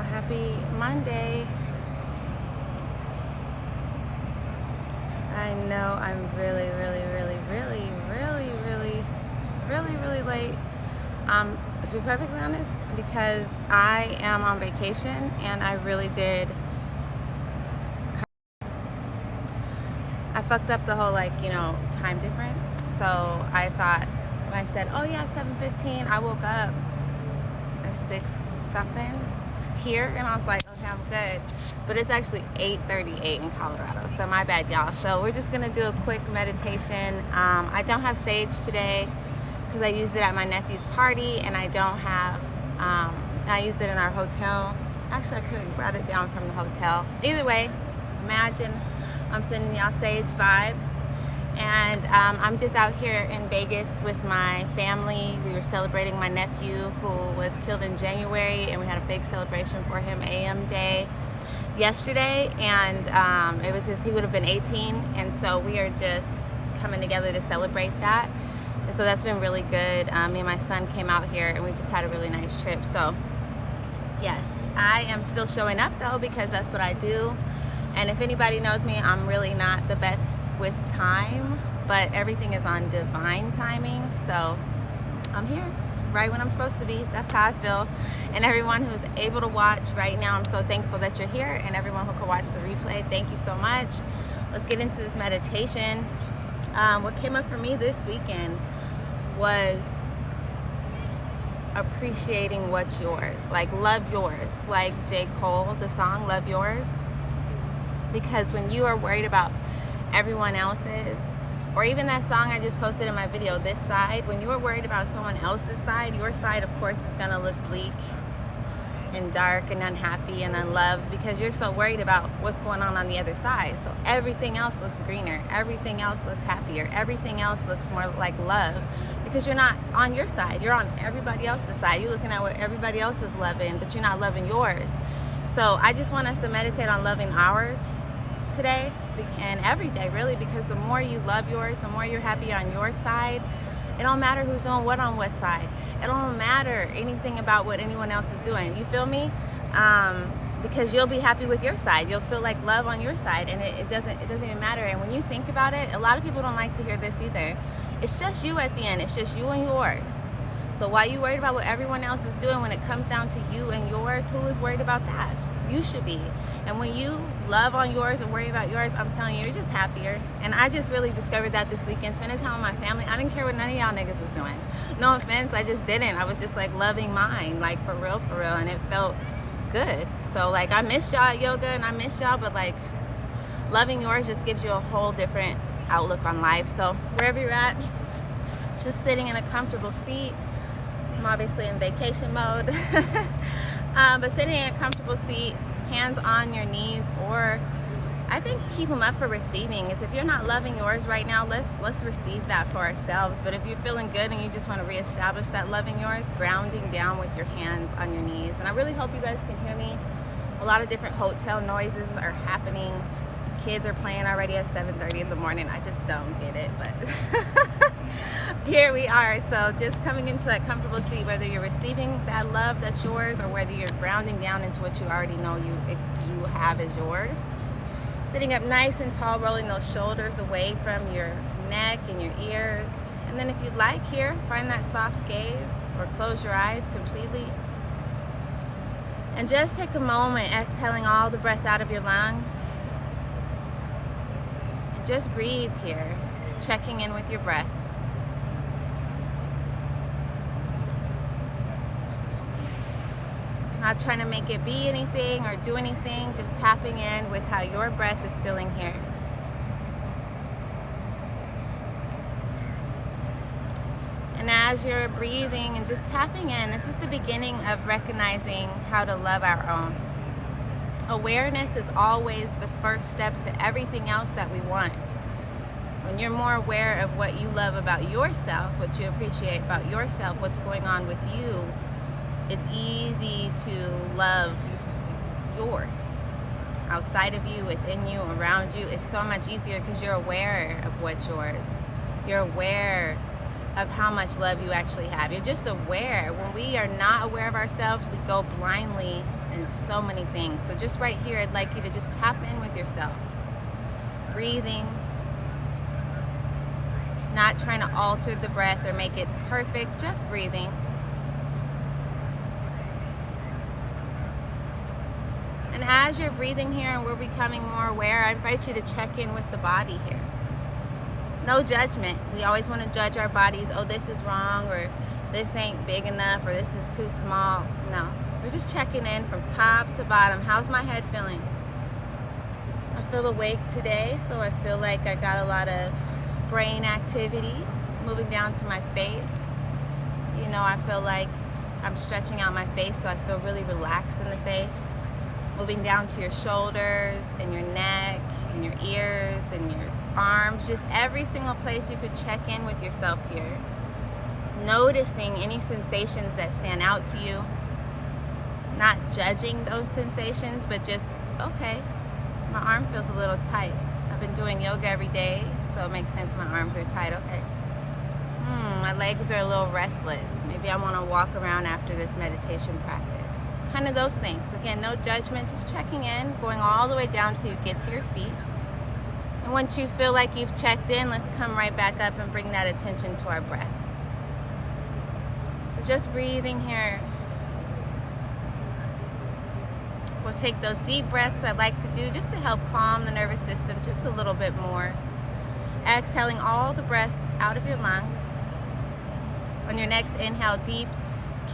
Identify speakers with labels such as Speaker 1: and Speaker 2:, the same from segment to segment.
Speaker 1: Happy Monday. I know I'm really late. To be perfectly honest, because I am on vacation and I really did. I fucked up the whole time difference. So I thought when I said, oh yeah, 7:15, I woke up at 6 something here, and I was like, okay, I'm good. But it's actually 8:38 in Colorado, so my bad, y'all. So we're just gonna do a quick meditation. I don't have sage today because I used it at my nephew's party, and I don't have. I used it in our hotel. Actually, I could have brought it down from the hotel. Either way, imagine I'm sending y'all sage vibes. And I'm just out here in Vegas with my family. We were celebrating my nephew who was killed in January, and we had a big celebration for him, AM Day, yesterday. And he would have been 18, and so we are just coming together to celebrate that. And so that's been really good. Me and my son came out here, and we just had a really nice trip. So yes, I am still showing up though, because that's what I do. And if anybody knows me, I'm really not the best with time, but everything is on divine timing. So I'm here right when I'm supposed to be. That's how I feel. And everyone who's able to watch right now, I'm so thankful that you're here. And everyone who can watch the replay, thank you so much. Let's get into this meditation. What came up for me this weekend was appreciating what's yours. Like, love yours. Like J. Cole, the song, Love Yours. Because when you are worried about everyone else's, or even that song I just posted in my video, This Side, when you are worried about someone else's side, your side, of course, is going to look bleak and dark and unhappy and unloved, because you're so worried about what's going on the other side. So everything else looks greener. Everything else looks happier. Everything else looks more like love, because you're not on your side. You're on everybody else's side. You're looking at what everybody else is loving, but you're not loving yours. So I just want us to meditate on loving ours today and every day, really, because the more you love yours, the more you're happy on your side. It don't matter who's doing what on what side. It don't matter anything about what anyone else is doing. You feel me? Because you'll be happy with your side. You'll feel like love on your side, and it doesn't even matter. And when you think about it, a lot of people don't like to hear this either. It's just you at the end. It's just you and yours. So why are you worried about what everyone else is doing when it comes down to you and yours? Who is worried about that? You should be. And when you love on yours and worry about yours, I'm telling you, you're just happier. And I just really discovered that this weekend, spending time with my family. I didn't care what none of y'all niggas was doing. No offense, I just didn't. I was just like loving mine, like for real, and it felt good. So like, I miss y'all at yoga and I miss y'all, but like loving yours just gives you a whole different outlook on life. So wherever you're at, just sitting in a comfortable seat. I'm obviously in vacation mode. But sitting in a comfortable seat, hands on your knees, or I think keep them up for receiving. Is if you're not loving yours right now, let's receive that for ourselves. But if you're feeling good and you just want to reestablish that loving yours, grounding down with your hands on your knees. And I really hope you guys can hear me. A lot of different hotel noises are happening. Kids are playing already at 7:30 in the morning. I just don't get it, but here we are. So just coming into that comfortable seat, whether you're receiving that love that's yours or whether you're grounding down into what you already know you have as yours. Sitting up nice and tall, rolling those shoulders away from your neck and your ears. And then if you'd like here, find that soft gaze or close your eyes completely. And just take a moment, exhaling all the breath out of your lungs. And just breathe here, checking in with your breath. Not trying to make it be anything or do anything, just tapping in with how your breath is feeling here. And as you're breathing and just tapping in, this is the beginning of recognizing how to love our own. Awareness is always the first step to everything else that we want. When you're more aware of what you love about yourself, what you appreciate about yourself, what's going on with you, it's easy to love yours. Outside of you, within you, around you, it's so much easier because you're aware of what's yours. You're aware of how much love you actually have. You're just aware. When we are not aware of ourselves, we go blindly in so many things. So just right here, I'd like you to just tap in with yourself. Breathing, not trying to alter the breath or make it perfect, just breathing. And as you're breathing here and we're becoming more aware, I invite you to check in with the body here. No judgment. We always want to judge our bodies. Oh, this is wrong, or this ain't big enough, or this is too small. No, we're just checking in from top to bottom. How's my head feeling? I feel awake today, so I feel like I got a lot of brain activity moving down to my face. You know, I feel like I'm stretching out my face, so I feel really relaxed in the face. Moving down to your shoulders and your neck and your ears and your arms, just every single place you could check in with yourself here. Noticing any sensations that stand out to you. Not judging those sensations, but just, okay, my arm feels a little tight. I've been doing yoga every day, so it makes sense my arms are tight. Okay. My legs are a little restless. Maybe I want to walk around after this meditation practice. Kind of those things. Again, no judgment, just checking in, going all the way down to get to your feet. And once you feel like you've checked in, let's come right back up and bring that attention to our breath. So just breathing here. We'll take those deep breaths I like to do just to help calm the nervous system just a little bit more. Exhaling all the breath out of your lungs. On your next inhale, deep,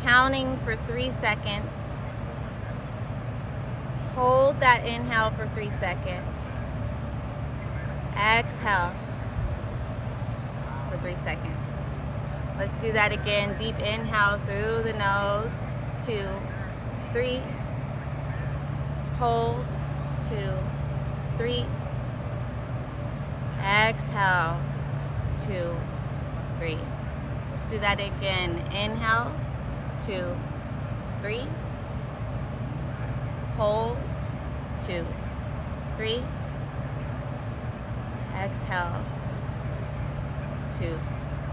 Speaker 1: counting for 3 seconds. Hold that inhale for 3 seconds. Exhale for 3 seconds. Let's do that again. Deep inhale through the nose. 2, 3. Hold. 2, 3. Exhale. 2, 3. Let's do that again. Inhale. 2, 3. Hold. 2, 3. Exhale. 2,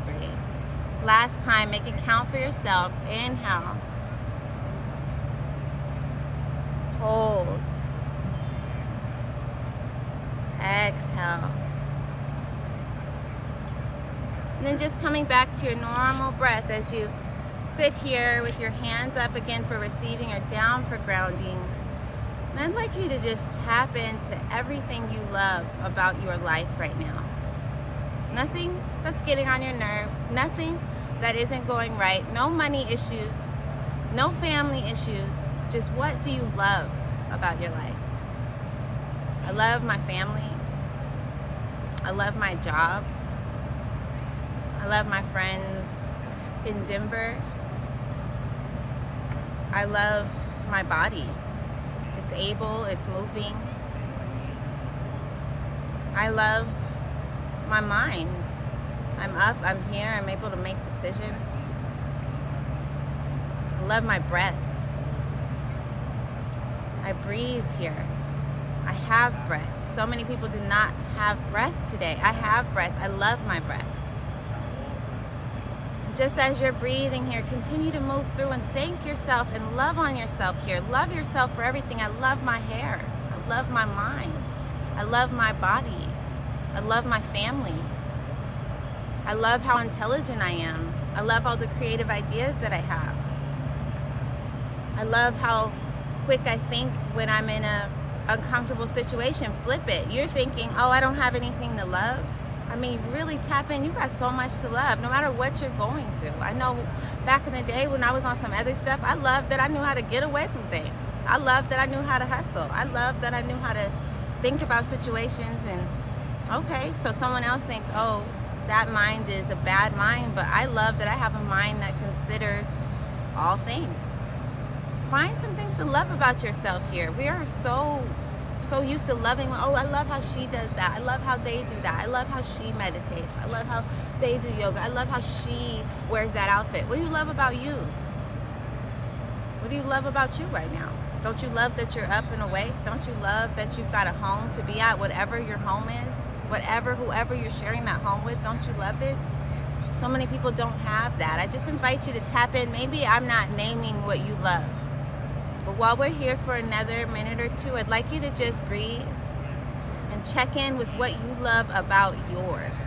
Speaker 1: 3. Last time, make it count for yourself. Inhale. Hold. Exhale. And then just coming back to your normal breath as you sit here with your hands up again for receiving or down for grounding. And I'd like you to just tap into everything you love about your life right now. Nothing that's getting on your nerves, nothing that isn't going right, no money issues, no family issues, just what do you love about your life? I love my family. I love my job. I love my friends in Denver. I love my body. It's able, it's moving. I love my mind. I'm up, I'm here, I'm able to make decisions. I love my breath. I breathe here. I have breath. So many people do not have breath today. I have breath. I love my breath. And just as you're breathing here, continue to move through and thank yourself and love on yourself here. Love yourself for everything. I love my hair. I love my mind. I love my body. I love my family. I love how intelligent I am. I love all the creative ideas that I have. I love how quick I think when I'm in a uncomfortable situation. Flip it. You're thinking, oh, I don't have anything to love. I mean, really tap in. You got so much to love, no matter what you're going through. I know back in the day when I was on some other stuff, I loved that I knew how to get away from things. I loved that I knew how to hustle. I loved that I knew how to think about situations. And okay, so someone else thinks, oh, that mind is a bad mind, but I love that I have a mind that considers all things. Find some things to love about yourself here. We are so used to loving, oh, I love how she does that. I love how they do that. I love how she meditates. I love how they do yoga. I love how she wears that outfit. What do you love about you? What do you love about you right now? Don't you love that you're up and awake? Don't you love that you've got a home to be at, whatever your home is? Whoever you're sharing that home with, don't you love it? So many people don't have that. I just invite you to tap in. Maybe I'm not naming what you love, but But while we're here for another minute or two, I'd like you to just breathe and check in with what you love about yours.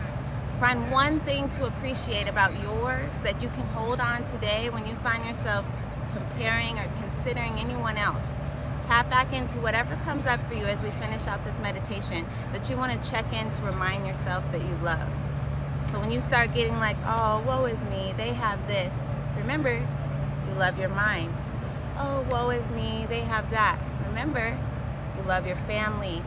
Speaker 1: Find one thing to appreciate about yours that you can hold on today when you find yourself comparing or considering anyone else. Tap back into whatever comes up for you as we finish out this meditation that you want to check in to remind yourself that you love. So when you start getting like, oh, woe is me, they have this, remember, you love your mind. Oh, woe is me, they have that. Remember, you love your family.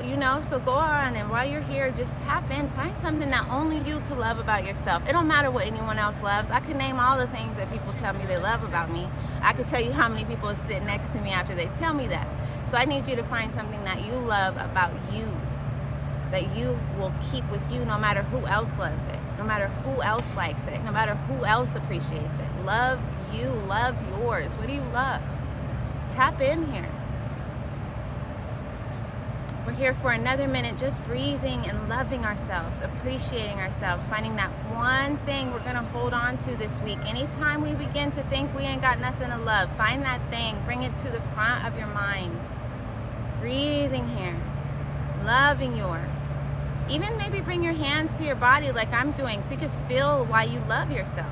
Speaker 1: You know, so go on, and while you're here, just tap in, find something that only you could love about yourself. It don't matter what anyone else loves. I could name all the things that people tell me they love about me. I could tell you how many people sit next to me after they tell me that. So I need you to find something that you love about you, that you will keep with you no matter who else loves it, no matter who else likes it, no matter who else appreciates it. Love you, love yours. What do you love? Tap in here. We're here for another minute, just breathing and loving ourselves, appreciating ourselves, finding that one thing we're going to hold on to this week. Anytime we begin to think we ain't got nothing to love, find that thing, bring it to the front of your mind. Breathing here, loving yours. Even maybe bring your hands to your body like I'm doing so you can feel why you love yourself.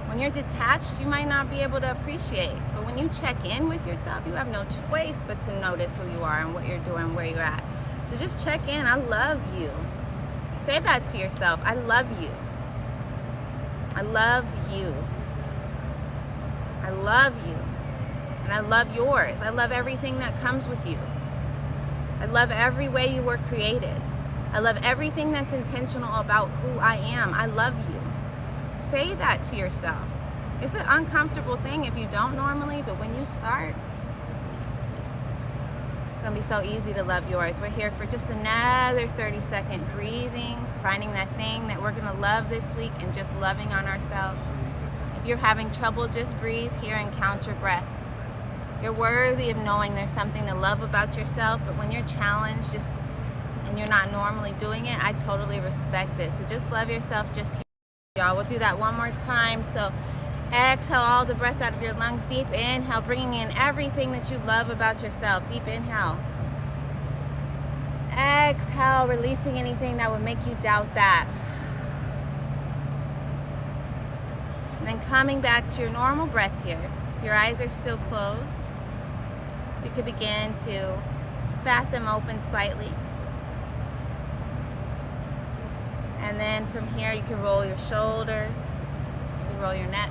Speaker 1: When you're detached, you might not be able to appreciate. But when you check in with yourself, you have no choice but to notice who you are and what you're doing, where you're at. So just check in. I love you. Say that to yourself. I love you. I love you. I love you. And I love yours. I love everything that comes with you. I love every way you were created. I love everything that's intentional about who I am. I love you. Say that to yourself. It's an uncomfortable thing if you don't normally, but when you start, it's going to be so easy to love yours. We're here for just another 30-second breathing, finding that thing that we're going to love this week and just loving on ourselves. If you're having trouble, just breathe here and count your breath. You're worthy of knowing there's something to love about yourself, but when you're challenged and you're not normally doing it, I totally respect this. So just love yourself just here. Y'all, we'll do that one more time. So exhale all the breath out of your lungs. Deep inhale, bringing in everything that you love about yourself. Deep inhale. Exhale, releasing anything that would make you doubt that. And then coming back to your normal breath here. If your eyes are still closed, you could begin to bat them open slightly. And then from here, you can roll your shoulders, maybe roll your neck.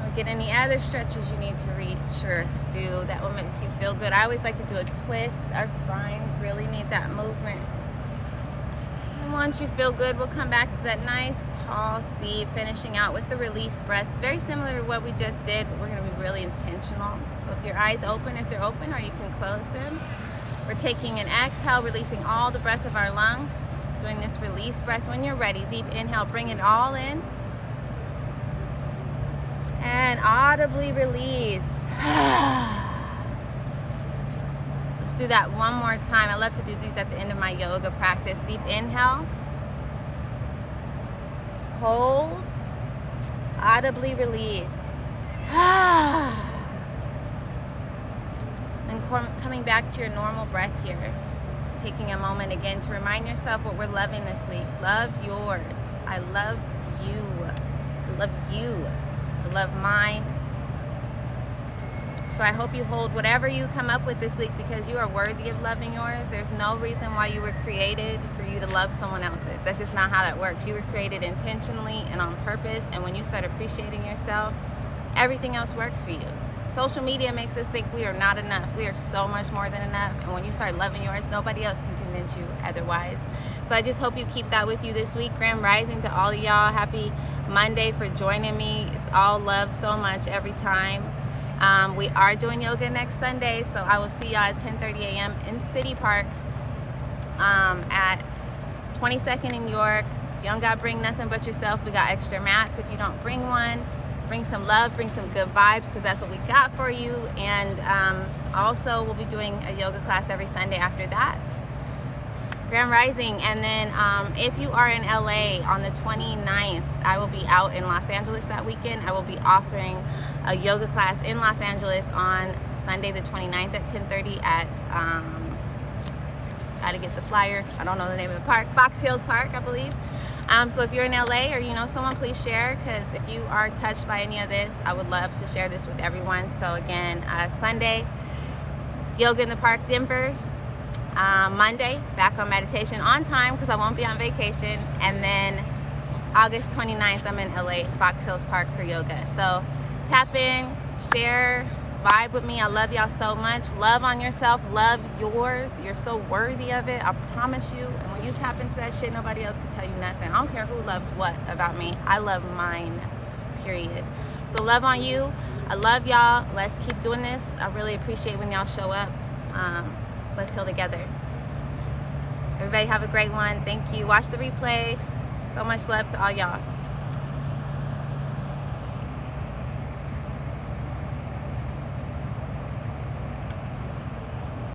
Speaker 1: Or get any other stretches you need to reach or do that will make you feel good. I always like to do a twist. Our spines really need that movement. And once you feel good, we'll come back to that nice tall seat, finishing out with the release breaths. Very similar to what we just did, but we're going to be really intentional. So if your eyes open, if they're open, or you can close them. We're taking an exhale, releasing all the breath of our lungs, doing this release breath. When you're ready, deep inhale, bring it all in. And audibly release. Let's do that one more time. I love to do these at the end of my yoga practice. Deep inhale. Hold. Audibly release. Coming back to your normal breath here. Just taking a moment again to remind yourself what we're loving this week. Love yours. I love you. I love you. I love mine. So I hope you hold whatever you come up with this week because you are worthy of loving yours. There's no reason why you were created for you to love someone else's. That's just not how that works. You were created intentionally and on purpose. And when you start appreciating yourself, everything else works for you. Social media makes us think we are not enough. We are so much more than enough. And when you start loving yours, nobody else can convince you otherwise. So I just hope you keep that with you this week. Grand rising to all of y'all. Happy Monday for joining me. It's all love so much every time. We are doing yoga next Sunday. So I will see y'all at 10:30 a.m. in City Park at 22nd in York. You don't got to bring nothing but yourself. We got extra mats if you don't bring one. Bring some love, bring some good vibes because that's what we got for you. And also we'll be doing a yoga class every Sunday after that. Grand Rising. And then if you are in LA on the 29th, I will be out in Los Angeles that weekend. I will be offering a yoga class in Los Angeles on Sunday the 29th at 10:30 at gotta get the flyer, I don't know the name of the park, Fox Hills Park, I believe. So if you're in LA or you know someone, please share, because if you are touched by any of this, I would love to share this with everyone. So again, Sunday, Yoga in the Park, Denver. Monday, back on meditation on time because I won't be on vacation. And then August 29th, I'm in LA, Fox Hills Park for yoga. So tap in, share, vibe with me. I love y'all so much. Love on yourself. Love yours. You're so worthy of it. I promise you. And when you tap into that shit, nobody else can tell you nothing. I don't care who loves what about me. I love mine, period. So love on you. I love y'all. Let's keep doing this. I really appreciate when y'all show up. Let's heal together. Everybody have a great one. Thank you. Watch the replay. So much love to all y'all.